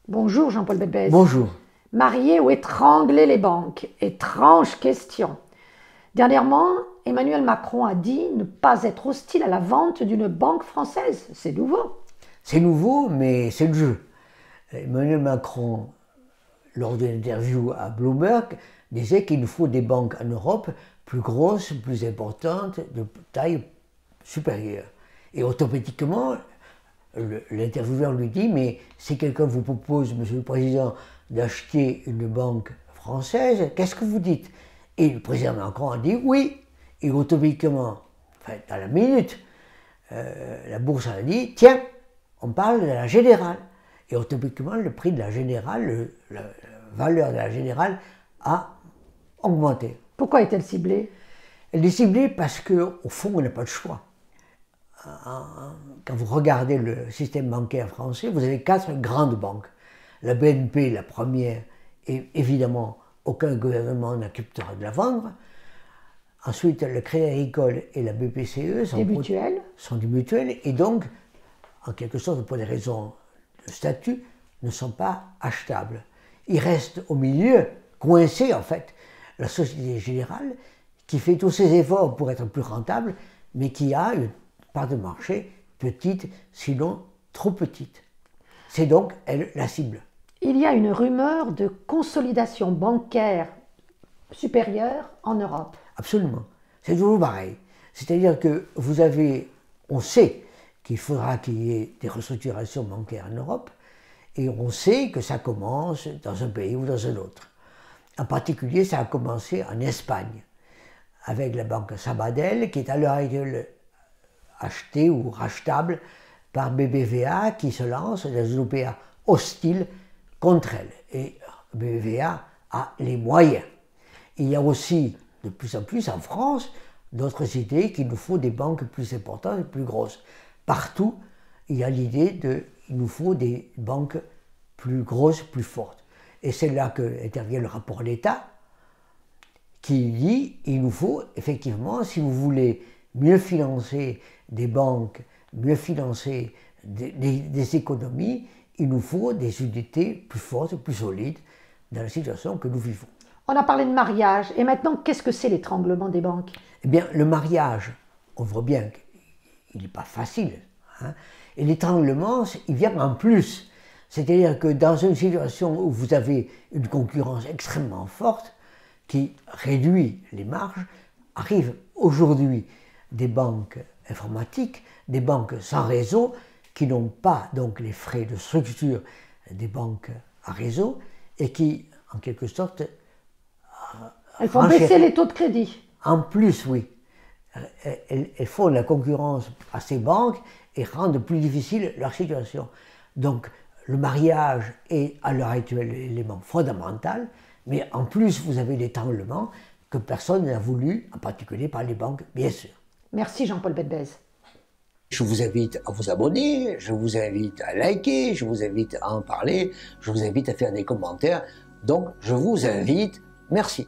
Bonjour Jean-Paul Belbès. Bonjour. Marier ou étrangler les banques? Étrange question. Dernièrement, Emmanuel Macron a dit ne pas être hostile à la vente d'une banque française. C'est nouveau. C'est nouveau, mais c'est le jeu. Emmanuel Macron, lors d'une interview à Bloomberg, disait qu'il nous faut des banques en Europe plus grosses, plus importantes, de taille supérieure. Et automatiquement, l'intervieweur lui dit « Mais si quelqu'un vous propose, Monsieur le Président, d'acheter une banque française, qu'est-ce que vous dites ?» Et le président Macron a dit « Oui ». Et automatiquement, enfin, dans la minute, la bourse a dit « Tiens, on parle de la Générale ». Et automatiquement, le prix de la Générale, la valeur de la Générale a augmenté. Pourquoi est-elle ciblée? Elle est ciblée parce qu'au fond, on n'a pas de choix. Quand vous regardez le système bancaire français, vous avez 4 grandes banques. La BNP, la première, et évidemment, aucun gouvernement n'acceptera de la vendre. Ensuite, le Crédit Agricole et la BPCE sont des mutuelles, et donc, en quelque sorte, pour des raisons de statut, ne sont pas achetables. Il reste au milieu, coincé en fait, la Société Générale, qui fait tous ses efforts pour être plus rentable, mais qui a une part de marché petite, sinon trop petite. C'est donc, elle, la cible. Il y a une rumeur de consolidation bancaire supérieure en Europe. Absolument. C'est toujours pareil. C'est-à-dire que vous avez, on sait qu'il faudra qu'il y ait des restructurations bancaires en Europe, et on sait que ça commence dans un pays ou dans un autre. En particulier, ça a commencé en Espagne, avec la banque Sabadell, qui est à l'heure actuelle achetée ou rachetable par BBVA, qui se lance dans une opération hostile contre elle. Et BBVA a les moyens. Il y a aussi, de plus en plus en France, d'autres idées qu'il nous faut des banques plus importantes et plus grosses. Partout, il y a l'idée qu'il nous faut des banques plus grosses, plus fortes. Et c'est là qu'intervient le rapport d'État, qui dit qu'il nous faut effectivement, si vous voulez mieux financer des banques, mieux financer des économies, il nous faut des unités plus fortes, plus solides dans la situation que nous vivons. On a parlé de mariage, et maintenant, qu'est-ce que c'est l'étranglement des banques? Eh bien, le mariage, on voit bien qu'il n'est pas facile. Hein, et l'étranglement, il vient en plus. C'est-à-dire que dans une situation où vous avez une concurrence extrêmement forte, qui réduit les marges, arrivent aujourd'hui des banques informatiques, des banques sans réseau, qui n'ont pas donc les frais de structure des banques à réseau, et qui, en quelque sorte, elles font baisser les taux de crédit. En plus, oui. Elles font la concurrence à ces banques et rendent plus difficile leur situation. Donc, le mariage est à l'heure actuelle l'élément fondamental, mais en plus, vous avez l'étranglement que personne n'a voulu, en particulier par les banques, bien sûr. Merci Jean-Paul Belbès. Je vous invite à vous abonner, je vous invite à liker, je vous invite à en parler, je vous invite à faire des commentaires. Donc, je vous invite, merci.